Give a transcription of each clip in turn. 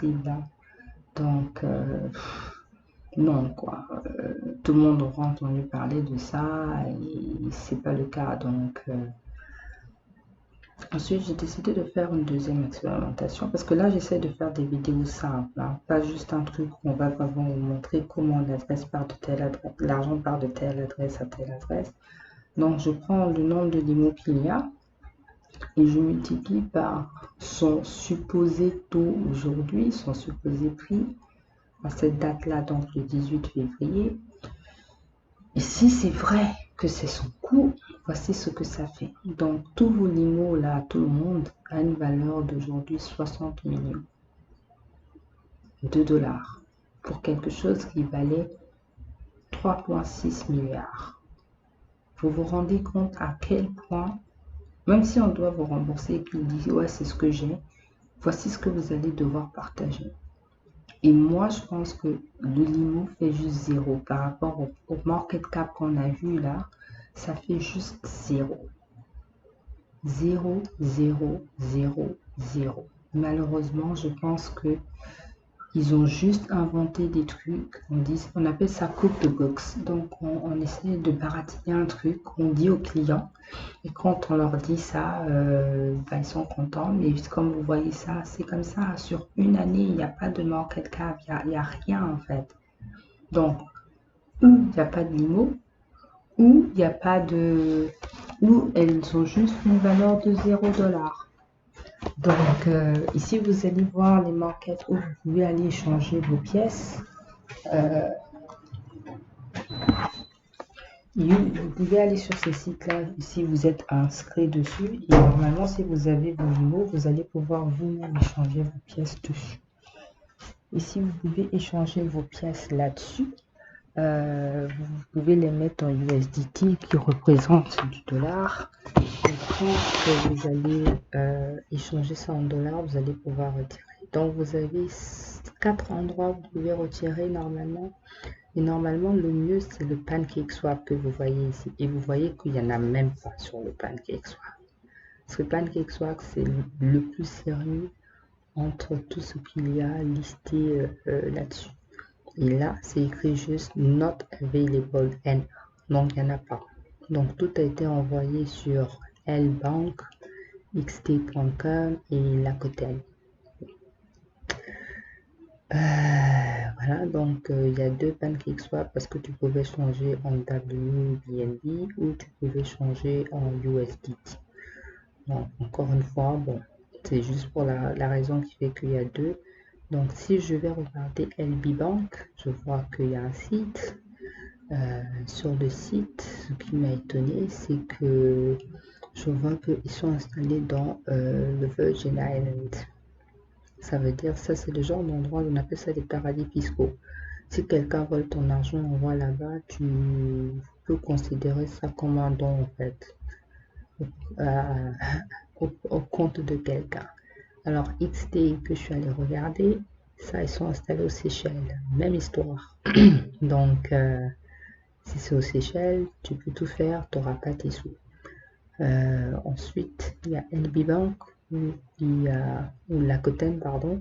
possible là. Donc, non, quoi. Tout le monde aura entendu parler de ça et c'est pas le cas. Donc, ensuite, j'ai décidé de faire une deuxième expérimentation parce que là, j'essaie de faire des vidéos simples, hein, pas juste un truc où on va vraiment vous montrer comment l'adresse part de telle adresse, l'argent part de telle adresse à telle adresse. Donc, je prends le nombre de limos qu'il y a et je multiplie par son supposé taux aujourd'hui, son supposé prix à cette date-là, donc le 18 février. Et si c'est vrai que c'est son coût, voici ce que ça fait. Donc, tous vos limos là, tout le monde a une valeur d'aujourd'hui 60 millions de dollars pour quelque chose qui valait 3,6 milliards. Vous vous rendez compte à quel point, même si on doit vous rembourser et qu'il dit ouais, c'est ce que j'ai, voici ce que vous allez devoir partager. Et moi, je pense que le limo fait juste zéro par rapport au market cap qu'on a vu là. Ça fait juste zéro. 0, 0, 0, 0. Malheureusement, je pense que ils ont juste inventé des trucs. On appelle ça cook the books. Donc, on essaie de baratiner un truc. On dit aux clients. Et quand on leur dit ça, ils sont contents. Mais comme vous voyez ça, c'est comme ça. Sur une année, il n'y a pas de market cap. Il n'y a rien en fait. Donc, ou il n'y a pas de limo, ou il n'y a pas de... ou elles ont juste une valeur de 0 $. Donc, ici, vous allez voir les markets où vous pouvez aller échanger vos pièces. Vous pouvez aller sur ces sites-là si vous êtes inscrit dessus. Et normalement, si vous avez vos limos, vous allez pouvoir vous-même échanger vos pièces dessus. Ici, vous pouvez échanger vos pièces là-dessus. Vous pouvez les mettre en USDT qui représente du dollar. Et quand vous allez échanger ça en dollars, vous allez pouvoir retirer. Donc vous avez 4 endroits où vous pouvez retirer normalement. Et normalement, le mieux, c'est le PancakeSwap que vous voyez ici. Et vous voyez qu'il n'y en a même pas sur le PancakeSwap. Parce que PancakeSwap, c'est le plus sérieux entre tout ce qu'il y a listé là-dessus. Et là, c'est écrit juste Not Available and donc il n'y en a pas. Donc tout a été envoyé sur lbank, xt.com et Rakuten. Voilà, donc il y a deux PancakeSwap parce que tu pouvais changer en WBNB ou tu pouvais changer en USDT. Donc encore une fois, bon, c'est juste pour la raison qui fait qu'il y a deux. Donc si je vais regarder LB Bank, je vois qu'il y a un site. Sur le site, ce qui m'a étonné, c'est que je vois qu'ils sont installés dans le Virgin Islands. Ça veut dire, ça c'est le genre d'endroit où on appelle ça des paradis fiscaux. Si quelqu'un vole ton argent, on voit là-bas, tu peux considérer ça comme un don en fait, au compte de quelqu'un. Alors XT que je suis allé regarder, ça ils sont installés aux Seychelles, même histoire. Donc si c'est aux Seychelles, tu peux tout faire, tu n'auras pas tes sous. Ensuite, il y a LB Bank, ou Rakuten, pardon,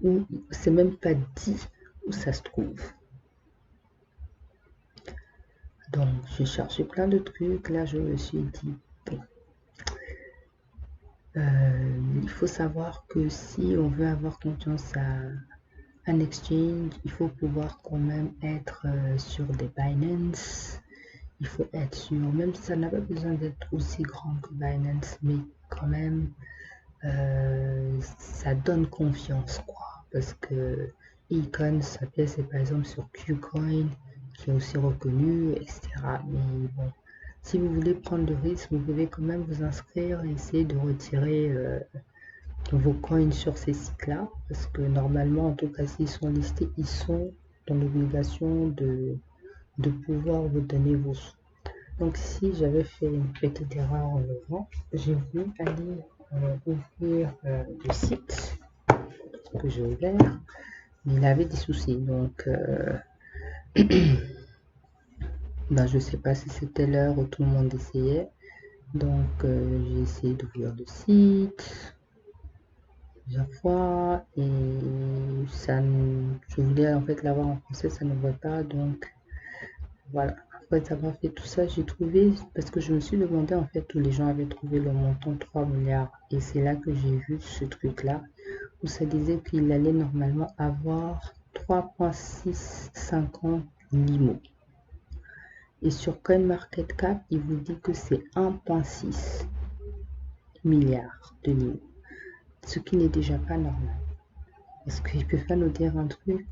où c'est même pas dit où ça se trouve. Donc, j'ai cherché plein de trucs. Là, je me suis dit, bon, il faut savoir que si on veut avoir confiance à un exchange, il faut pouvoir quand même être sur des Binance. Il faut être sûr, même si ça n'a pas besoin d'être aussi grand que Binance, mais quand même, ça donne confiance, quoi. Parce que Econ, sa pièce est par exemple sur Qcoin, qui est aussi reconnu, etc. Mais bon, si vous voulez prendre le risque, vous pouvez quand même vous inscrire et essayer de retirer vos coins sur ces sites-là. Parce que normalement, en tout cas, s'ils sont listés, ils sont dans l'obligation de pouvoir vous donner vos sous. Donc si j'avais fait une petite erreur en levant, j'ai voulu aller ouvrir le site que j'ai ouvert, mais il avait des soucis. Donc je sais pas si c'était l'heure où tout le monde essayait. Donc j'ai essayé d'ouvrir le site. plusieurs fois et je voulais en fait l'avoir en français, ça ne va pas, donc voilà. Après avoir fait tout ça, j'ai trouvé, parce que je me suis demandé en fait où les gens avaient trouvé le montant 3 milliards et c'est là que j'ai vu ce truc-là où ça disait qu'il allait normalement avoir 3,650 limo. Et sur CoinMarketCap, il vous dit que c'est 1,6 milliard de limo, ce qui n'est déjà pas normal. Parce qu'il peut pas nous dire un truc,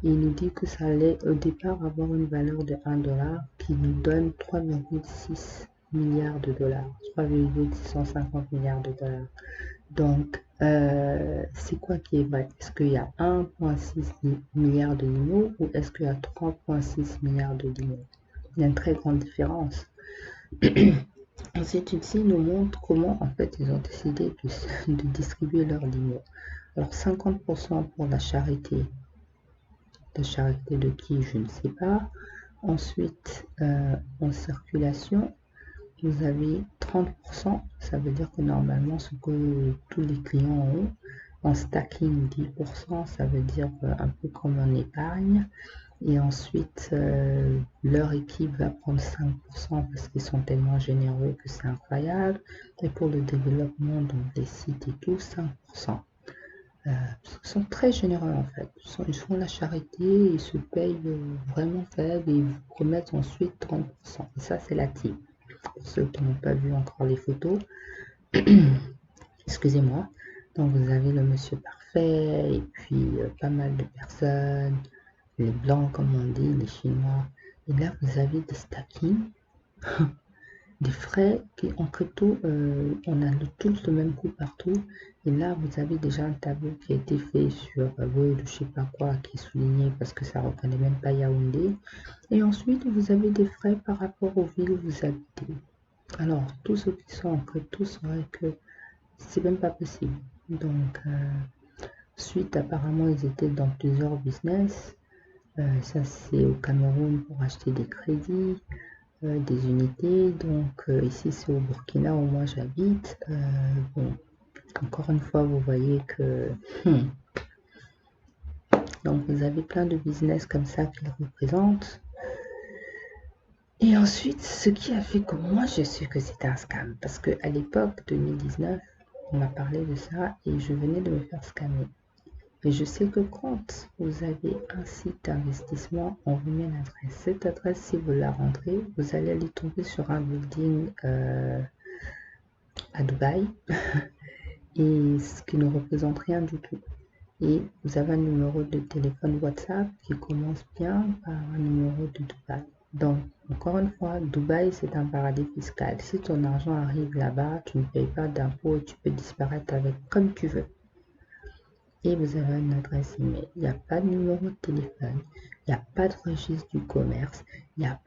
il nous dit que ça allait au départ avoir une valeur de 1 dollar qui nous donne 3,6 milliards de dollars, 3,650 milliards de dollars. Donc, c'est quoi qui est vrai? Est-ce qu'il y a 1,6 milliard de limo ou est-ce qu'il y a 3,6 milliards de limo? Il y a une très grande différence. Ensuite, ici, il nous montre comment en fait ils ont décidé de distribuer leurs limo. Alors 50% pour la charité. La charité de qui, je ne sais pas. Ensuite, en circulation, vous avez 30%. Ça veut dire que normalement, ce que tous les clients ont. En stacking, 10%, ça veut dire un peu comme en épargne. Et ensuite, leur équipe va prendre 5% parce qu'ils sont tellement généreux que c'est incroyable. Et pour le développement, donc les sites et tout, 5%. Ils sont très généreux en fait. Ils font la charité, ils se payent vraiment faible et ils vous promettent ensuite 30%. Et ça, c'est la team. Pour ceux qui n'ont pas vu encore les photos, excusez-moi. Donc, vous avez le monsieur parfait et puis pas mal de personnes, les blancs comme on dit, les chinois. Et là, vous avez des stacking. Des frais qui en crypto, on a tous le même coût partout. Et là, vous avez déjà un tableau qui a été fait sur Word, je sais pas quoi, qui est souligné parce que ça ne reconnaît même pas Yaoundé. Et ensuite, vous avez des frais par rapport aux villes où vous habitez. Alors, tous ceux qui sont en crypto sauraient que c'est même pas possible. Donc, suite, apparemment, ils étaient dans plusieurs business. Ça, c'est au Cameroun pour acheter des crédits. Des unités. Donc ici c'est au Burkina où moi j'habite. Bon, encore une fois vous voyez que donc vous avez plein de business comme ça qu'ils représentent. Et ensuite ce qui a fait que moi je sais que c'est un scam parce que à l'époque 2019 on m'a parlé de ça et je venais de me faire scammer. Et je sais que quand vous avez un site d'investissement, on vous met l'adresse. Cette adresse, si vous la rentrez, vous allez aller tomber sur un building à Dubaï, et ce qui ne représente rien du tout. Et vous avez un numéro de téléphone WhatsApp qui commence bien par un numéro de Dubaï. Donc, encore une fois, Dubaï, c'est un paradis fiscal. Si ton argent arrive là-bas, tu ne payes pas d'impôts et tu peux disparaître avec comme tu veux. Et vous avez une adresse email. Il n'y a pas de numéro de téléphone. Il n'y a pas de registre du commerce. Il n'y a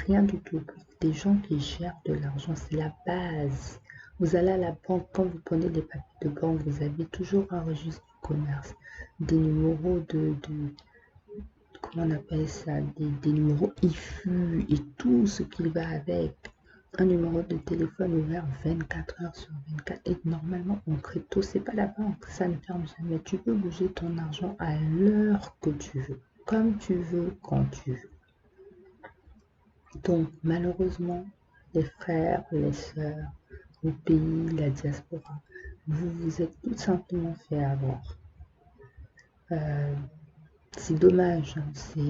rien du tout. Pour des gens qui gèrent de l'argent, c'est la base. Vous allez à la banque, quand vous prenez des papiers de banque, vous avez toujours un registre du commerce, des numéros comment on appelle ça, des numéros IFU et tout ce qui va avec. Un numéro de téléphone ouvert 24 heures sur 24 et normalement en crypto, c'est pas la banque, ça ne ferme jamais. Tu peux bouger ton argent à l'heure que tu veux, comme tu veux, quand tu veux. Donc malheureusement, les frères, les sœurs, le pays, la diaspora, vous vous êtes tout simplement fait avoir. C'est dommage, hein, c'est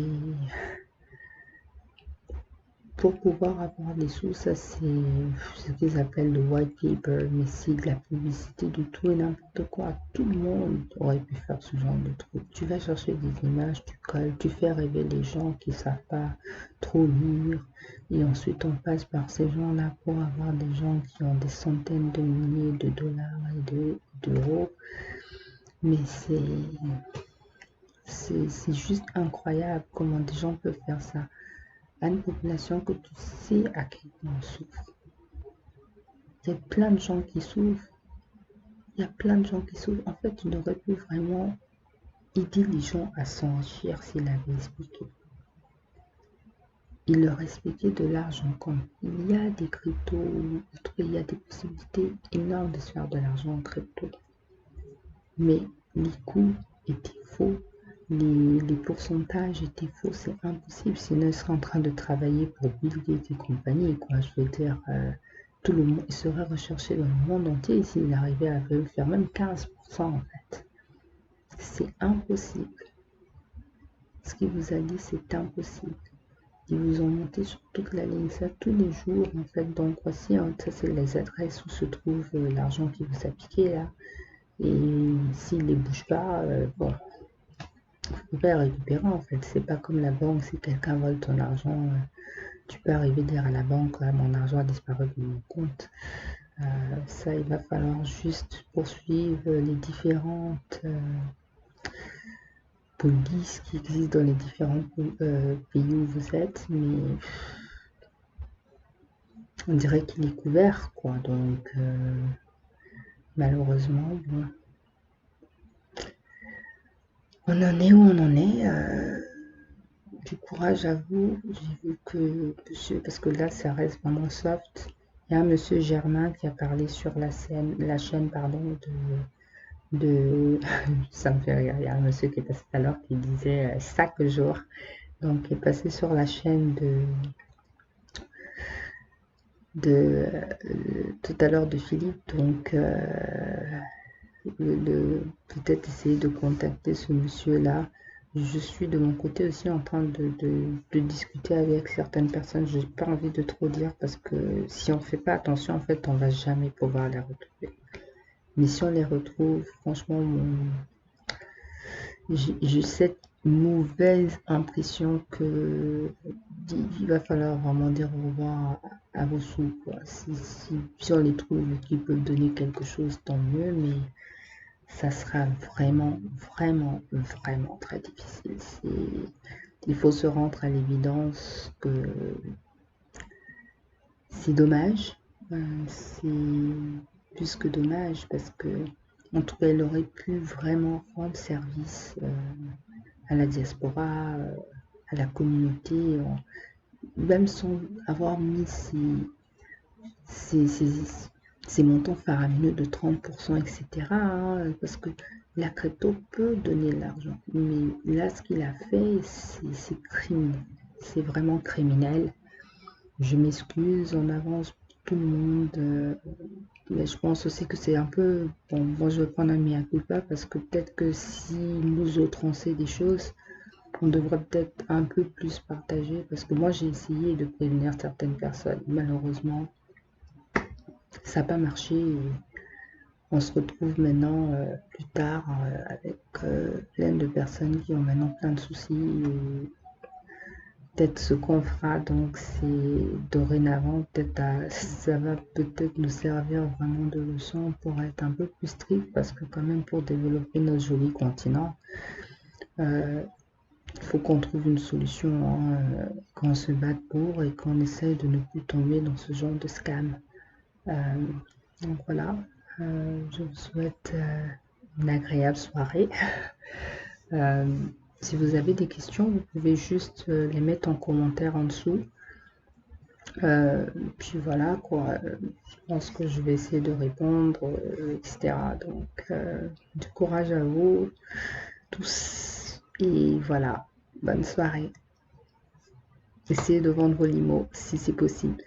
pour pouvoir avoir des sous, ça c'est ce qu'ils appellent le white paper, mais c'est de la publicité de tout et n'importe quoi. Tout le monde aurait pu faire ce genre de truc. Tu vas chercher des images, tu colles, tu fais rêver les gens qui ne savent pas trop lire, et ensuite on passe par ces gens-là pour avoir des gens qui ont des centaines de milliers de dollars et d'euros. Mais c'est juste incroyable comment des gens peuvent faire ça à une population que tu sais à quel point on souffre. Il y a plein de gens qui souffrent. Il y a plein de gens qui souffrent. En fait, il aurait pu vraiment aider les gens à s'enrichir s'il avait expliqué. Il leur expliquait de l'argent comme il y a des cryptos, il y a des possibilités énormes de se faire de l'argent en crypto. mais les coûts étaient faux, les pourcentages étaient faux, c'est impossible, sinon il serait en train de travailler pour Bill Gates et compagnie, quoi. Je veux dire, tout le monde, il serait recherché dans le monde entier s'il arrivait à faire même 15% en fait. C'est impossible. Ce qu'il vous a dit, c'est impossible. Ils vous ont monté sur toute la ligne, ça tous les jours en fait. Donc voici, hein, ça c'est les adresses où se trouve l'argent qui vous a piqué là. Et s'il ne les bouge pas, bon, vous pouvez récupérer en fait. C'est pas comme la banque, si quelqu'un vole ton argent, tu peux arriver dire à la banque, mon argent a disparu de mon compte. Ça, il va falloir juste poursuivre les différentes polices qui existent dans les différents pays où vous êtes, mais on dirait qu'il est couvert, quoi. Donc, malheureusement, bon, on en est où on en est. Du courage à vous. J'ai vu que monsieur, parce que là, ça reste vraiment soft. Il y a un monsieur Germain qui a parlé sur la chaîne, pardon, ça me fait rire. Il y a un monsieur qui est passé tout à l'heure qui disait chaque jour. Donc, il est passé sur la chaîne tout à l'heure de Philippe. Donc, peut-être essayer de contacter ce monsieur-là. Je suis de mon côté aussi en train de discuter avec certaines personnes. Je n'ai pas envie de trop dire parce que si on ne fait pas attention, en fait, on ne va jamais pouvoir les retrouver. Mais si on les retrouve, franchement, j'ai cette mauvaise impression que il va falloir vraiment dire au revoir à vos sous, quoi. Si on les trouve et qu'ils peuvent donner quelque chose, tant mieux, mais ça sera vraiment, vraiment, vraiment très difficile. Il faut se rendre à l'évidence que c'est dommage. C'est plus que dommage parce que, en tout cas, elle aurait pu vraiment rendre service à la diaspora, à la communauté, même sans avoir mis ces montants faramineux de 30%, etc. Hein, parce que la crypto peut donner l'argent. Mais là, ce qu'il a fait, c'est criminel. C'est vraiment criminel. Je m'excuse en avance pour tout le monde. Mais je pense aussi que c'est un peu... Bon, moi, je vais prendre un mea culpa parce que peut-être que si nous autres, on sait des choses, on devrait peut-être un peu plus partager. Parce que moi, j'ai essayé de prévenir certaines personnes. Malheureusement, ça n'a pas marché. On se retrouve maintenant plus tard avec plein de personnes qui ont maintenant plein de soucis. Peut-être ce qu'on fera, donc c'est dorénavant, ça va peut-être nous servir vraiment de leçon pour être un peu plus strict parce que quand même pour développer notre joli continent, il faut qu'on trouve une solution, hein, qu'on se batte pour et qu'on essaye de ne plus tomber dans ce genre de scam. Donc voilà, je vous souhaite une agréable soirée. Si vous avez des questions, vous pouvez juste les mettre en commentaire en dessous. Puis voilà quoi, je pense que je vais essayer de répondre, etc. Donc du courage à vous tous et voilà, bonne soirée. Essayez de vendre vos limos si c'est possible.